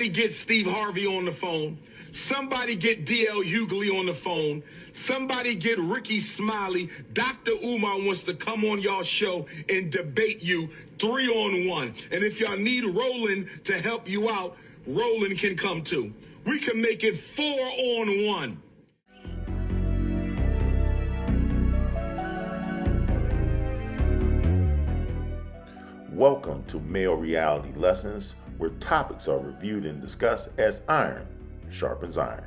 Somebody get Steve Harvey on the phone. Somebody get DL Hughley on the phone. Somebody get Rickey Smiley. Dr. Umar wants to come on y'all show and debate you 3-on-1. And if y'all need Roland to help you out, Roland can come too. We can make it 4-on-1. Welcome to Male Reality Lessons, where topics are reviewed and discussed as iron sharpens iron.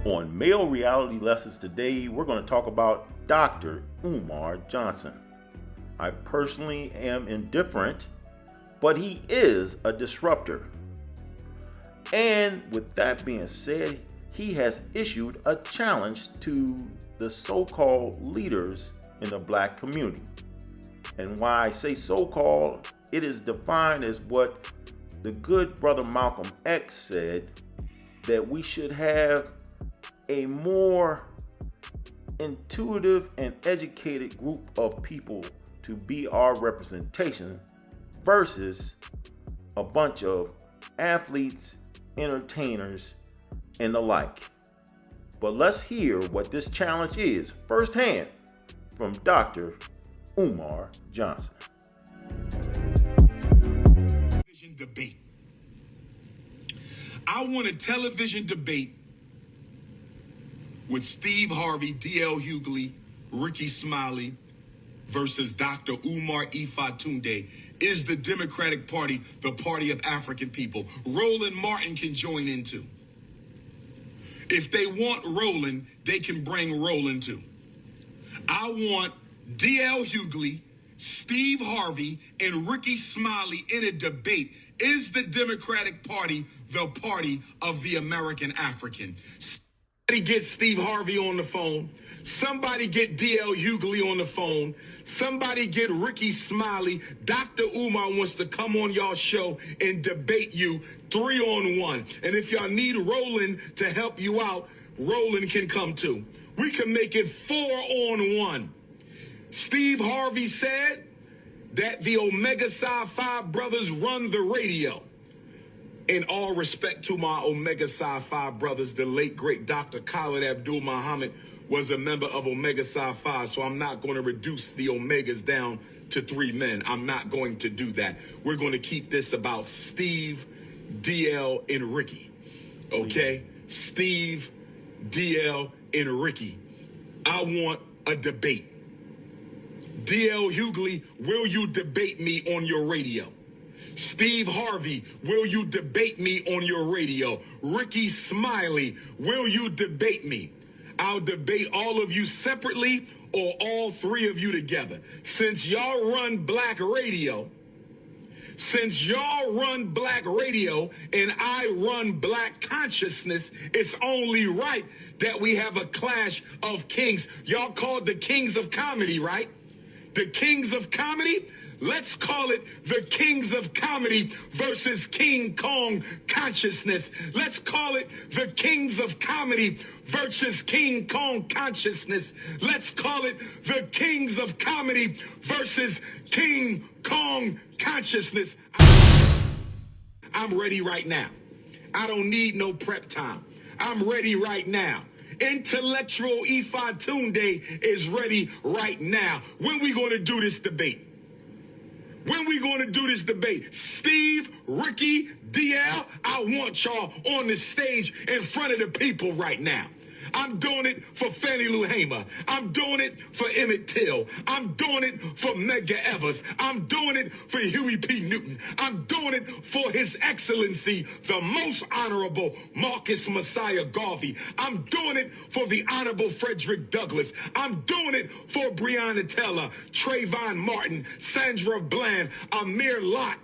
On Male Reality Lessons today, we're going to talk about Dr. Umar Johnson. I personally am indifferent, but he is a disruptor. And with that being said, he has issued a challenge to the so-called leaders in the black community. And why I say so-called, it is defined as what the good brother Malcolm X said, that we should have a more intuitive and educated group of people to be our representation versus a bunch of athletes, entertainers, and the like. But let's hear what this challenge is firsthand from Dr. Umar Johnson. Television debate. I want a television debate with Steve Harvey, DL Hughley, Rickey Smiley versus Dr. Umar Tunde. Is the Democratic Party the party of African people? Roland Martin can join in too. If they want Roland, they can bring Roland too. I want DL Hughley, Steve Harvey, and Rickey Smiley in a debate. Is the Democratic Party the party of the American African? Somebody get Steve Harvey on the phone. Somebody get DL Hughley on the phone. Somebody get Rickey Smiley. Dr. Umar wants to come on y'all show and debate you 3-on-1. And if y'all need Roland to help you out, Roland can come too. We can make it 4-on-1. Steve Harvey said that the Omega Psi Phi brothers run the radio. In all respect to my Omega Psi Phi brothers, the late great Dr. Khalid Abdul Muhammad was a member of Omega Psi Phi, so I'm not going to reduce the Omegas down to 3 men. I'm not going to do that. We're going to keep this about Steve, DL, and Rickey. Okay? Steve, DL, and Rickey. I want a debate. DL Hughley, will you debate me on your radio? Steve Harvey, will you debate me on your radio? Rickey Smiley, will you debate me? I'll debate all of you separately or all 3 of you together. Since y'all run black radio, and I run black consciousness, it's only right that we have a clash of kings. Y'all called the kings of comedy, right? The kings of comedy? Let's call it the Kings of Comedy versus King Kong Consciousness. Let's call it the Kings of Comedy versus King Kong Consciousness. Let's call it the Kings of Comedy versus King Kong Consciousness. I'm ready right now. I don't need no prep time. I'm ready right now. Intellectual Tunde is ready right now. When we going to do this debate? When we going to do this debate? Steve, Rickey, DL, I want y'all on the stage in front of the people right now. I'm doing it for Fannie Lou Hamer. I'm doing it for Emmett Till. I'm doing it for Medgar Evers. I'm doing it for Huey P. Newton. I'm doing it for His Excellency, the Most Honorable Marcus Messiah Garvey. I'm doing it for the Honorable Frederick Douglass. I'm doing it for Breonna Taylor, Trayvon Martin, Sandra Bland, Amir Lott,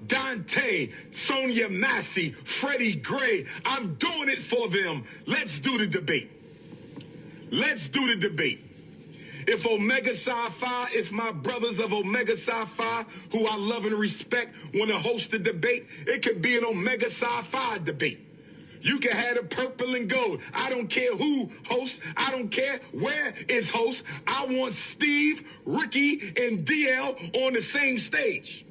Dante, Sonia Massey, Freddie Gray. I'm doing it for them. Let's do the debate. Let's do the debate. If Omega Psi Phi, if my brothers of Omega Psi Phi, who I love and respect, want to host a debate, it could be an Omega Psi Phi debate. You can have the purple and gold. I don't care who hosts. I don't care where it's host. I want Steve, Rickey, and DL on the same stage.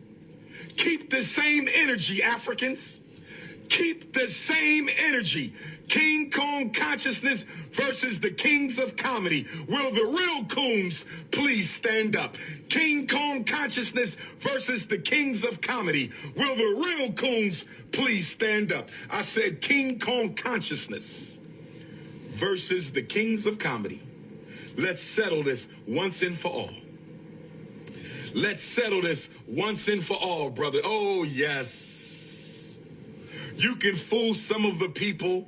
Keep the same energy, Africans. Keep the same energy. King Kong consciousness versus the kings of comedy. Will the real coons please stand up? King Kong consciousness versus the kings of comedy. Will the real coons please stand up? I said King Kong consciousness versus the kings of comedy. Let's settle this once and for all. Let's settle this once and for all, brother. Oh, yes. You can fool some of the people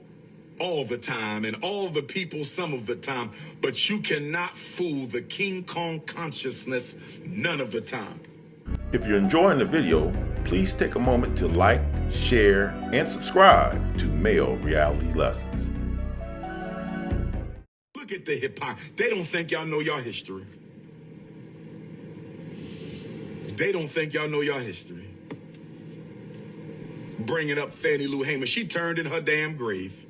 all the time and all the people some of the time, but you cannot fool the King Kong consciousness none of the time. If you're enjoying the video, please take a moment to like, share, and subscribe to Male Reality Lessons. Look at the hypocrisy. They don't think y'all know your history. They don't think y'all know your history. Bringing up Fannie Lou Hamer. She turned in her damn grave.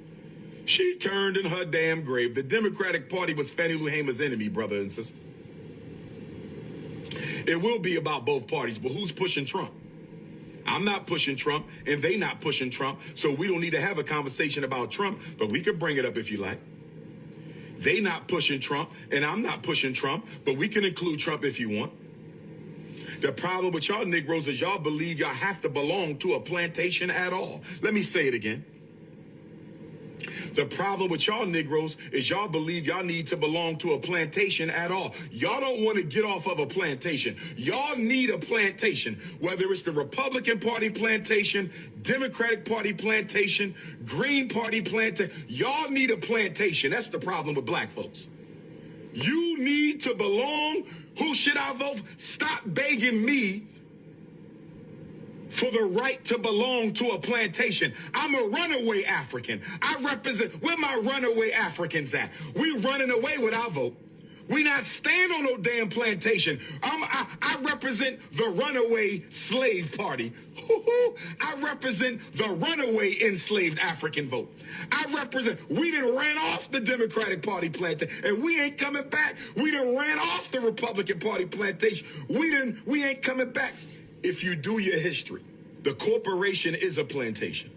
She turned in her damn grave. The Democratic Party was Fannie Lou Hamer's enemy, brother and sister. It will be about both parties, but who's pushing Trump? I'm not pushing Trump, and they not pushing Trump, so we don't need to have a conversation about Trump, but we can bring it up if you like. They not pushing Trump, and I'm not pushing Trump, but we can include Trump if you want. The problem with y'all Negroes is y'all believe y'all have to belong to a plantation at all. Let me say it again. The problem with y'all Negroes is y'all believe y'all need to belong to a plantation at all. Y'all don't want to get off of a plantation. Y'all need a plantation, whether it's the Republican Party plantation, Democratic Party plantation, Green Party plantation. Y'all need a plantation. That's the problem with black folks. You need to belong. Who should I vote? Stop begging me for the right to belong to a plantation. I'm a runaway African. I represent, where my runaway Africans at? We running away with our vote. We not stand on no damn plantation. I represent the runaway slave party. I represent the runaway enslaved African vote. We done ran off the Democratic Party plantation, and we ain't coming back. We done ran off the Republican Party plantation. We ain't coming back. If you do your history, the corporation is a plantation.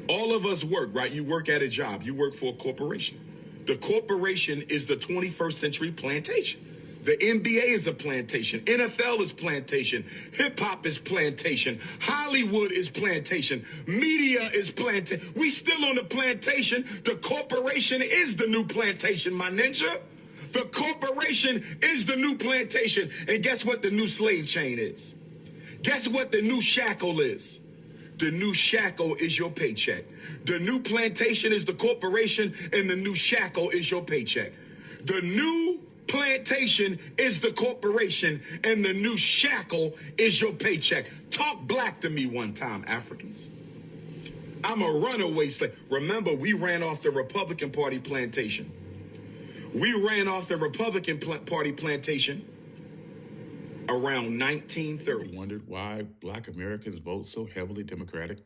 All of us work, right? You work at a job. You work for a corporation. The corporation is the 21st century plantation. The NBA is a plantation. NFL is plantation. Hip hop is plantation. Hollywood is plantation. Media is plantation. We still on the plantation. The corporation is the new plantation, my ninja. The corporation is the new plantation. And guess what the new slave chain is? Guess what the new shackle is? The new shackle is your paycheck. The new plantation is the corporation, and the new shackle is your paycheck. The new plantation is the corporation, and the new shackle is your paycheck. Talk black to me one time, Africans. I'm a runaway slave. Remember, we ran off the Republican Party plantation. We ran off the Republican Party plantation around 1930. Wondered why black Americans vote so heavily Democratic?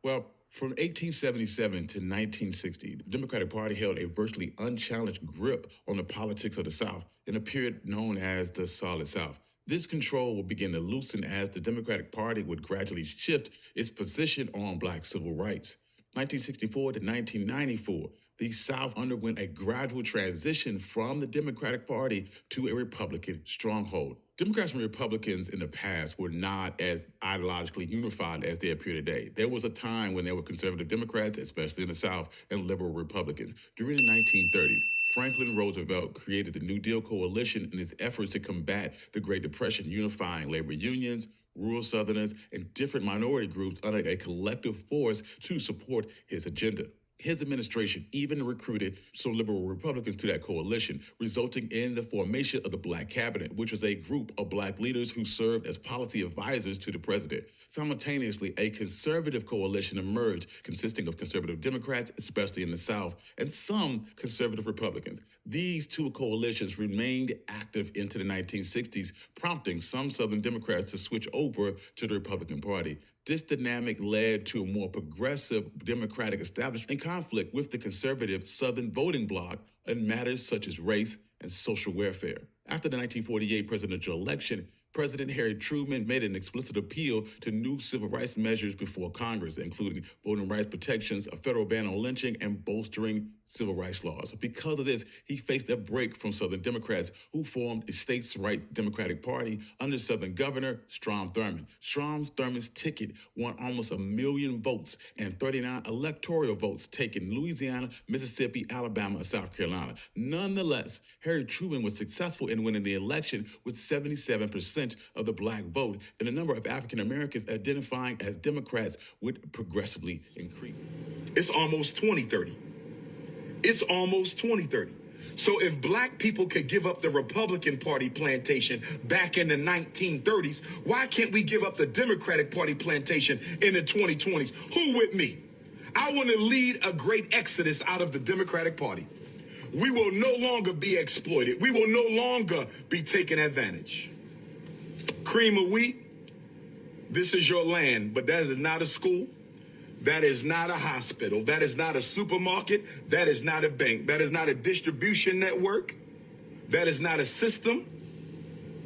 Well, from 1877 to 1960, the Democratic Party held a virtually unchallenged grip on the politics of the South in a period known as the Solid South. This control would begin to loosen as the Democratic Party would gradually shift its position on black civil rights. 1964 to 1994, the South underwent a gradual transition from the Democratic Party to a Republican stronghold. Democrats and Republicans in the past were not as ideologically unified as they appear today. There was a time when there were conservative Democrats, especially in the South, and liberal Republicans. During the 1930s, Franklin Roosevelt created the New Deal coalition in his efforts to combat the Great Depression, unifying labor unions, rural Southerners, and different minority groups under a collective force to support his agenda. His administration even recruited some liberal Republicans to that coalition, resulting in the formation of the Black Cabinet, which was a group of black leaders who served as policy advisors to the president. Simultaneously, a conservative coalition emerged, consisting of conservative Democrats, especially in the South, and some conservative Republicans. These two coalitions remained active into the 1960s, prompting some Southern Democrats to switch over to the Republican Party. This dynamic led to a more progressive Democratic establishment in conflict with the conservative Southern voting bloc in matters such as race and social welfare. After the 1948 presidential election, President Harry Truman made an explicit appeal to new civil rights measures before Congress, including voting rights protections, a federal ban on lynching, and bolstering civil rights laws. Because of this, he faced a break from Southern Democrats, who formed a states' rights Democratic Party under Southern Governor Strom Thurmond. Strom Thurmond's ticket won almost 1 million votes and 39 electoral votes taken in Louisiana, Mississippi, Alabama, and South Carolina. Nonetheless, Harry Truman was successful in winning the election with 77% of the black vote, and the number of African Americans identifying as Democrats would progressively increase. It's almost 2030. It's almost 2030. So if black people could give up the Republican Party plantation back in the 1930s, why can't we give up the Democratic Party plantation in the 2020s? Who with me? I want to lead a great exodus out of the Democratic Party. We will no longer be exploited. We will no longer be taken advantage. Cream of wheat, this is your land, but that is not a school. That is not a hospital. That is not a supermarket. That is not a bank. That is not a distribution network. That is not a system.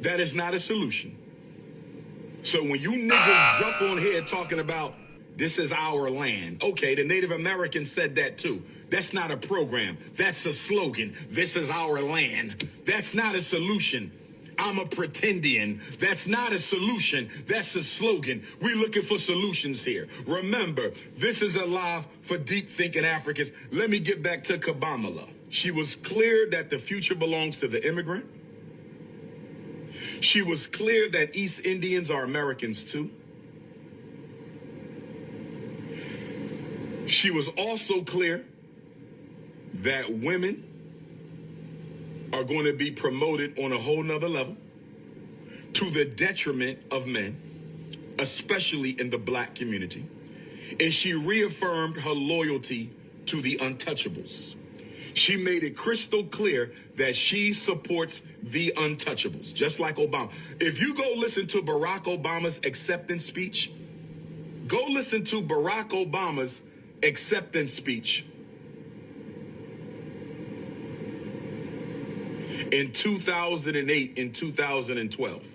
That is not a solution. So when you niggas jump on here talking about this is our land. Okay, the Native Americans said that too. That's not a program. That's a slogan. This is our land. That's not a solution. I'm a pretendian. That's not a solution. That's a slogan. We're looking for solutions here. Remember, this is a live for deep thinking Africans. Let me get back to Kabamala. She was clear that the future belongs to the immigrant. She was clear that East Indians are Americans too. She was also clear that women are going to be promoted on a whole nother level to the detriment of men, especially in the black community. And she reaffirmed her loyalty to the untouchables. She made it crystal clear that she supports the untouchables, just like Obama. If you go listen to Barack Obama's acceptance speech, go listen to Barack Obama's acceptance speech in 2008 and 2012.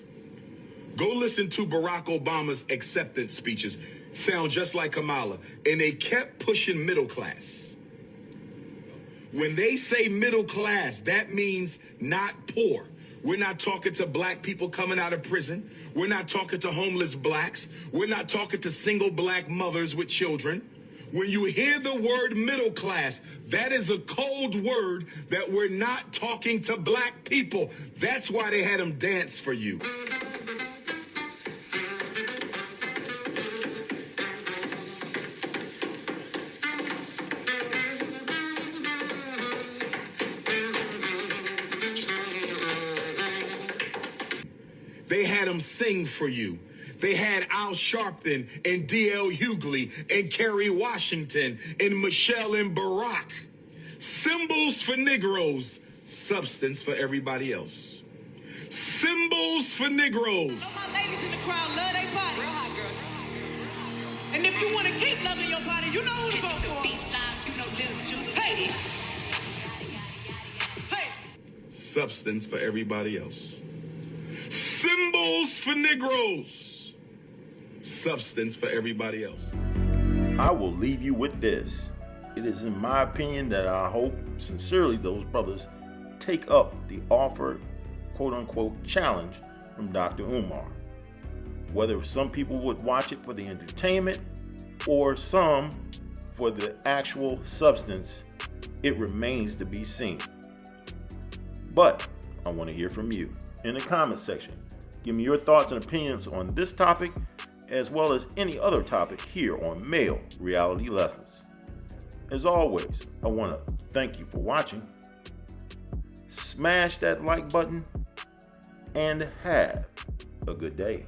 Go listen to Barack Obama's acceptance speeches. Sound just like Kamala. And they kept pushing middle class. When they say middle class, that means not poor. We're not talking to black people coming out of prison. We're not talking to homeless blacks. We're not talking to single black mothers with children. When you hear the word middle class, that is a cold word that we're not talking to black people. That's why they had them dance for you. They had them sing for you. They had Al Sharpton and D.L. Hughley and Kerry Washington and Michelle and Barack. Symbols for Negroes, substance for everybody else. Symbols for Negroes. My ladies in the crowd love they body. Real hot, girl. And if you want to keep loving your body, you know who to go for. Hey. Hey. Substance for everybody else. Symbols for Negroes. Substance for everybody else. I will leave you with this. It is in my opinion that I hope sincerely those brothers take up the offered quote-unquote challenge from Dr. Umar. Whether some people would watch it for the entertainment or some for the actual substance, it remains to be seen. But I want to hear from you in the comment section. Give me your thoughts and opinions on this topic, as well as any other topic here on Male Reality Lessons. As always, I want to thank you for watching. Smash that like button and have a good day.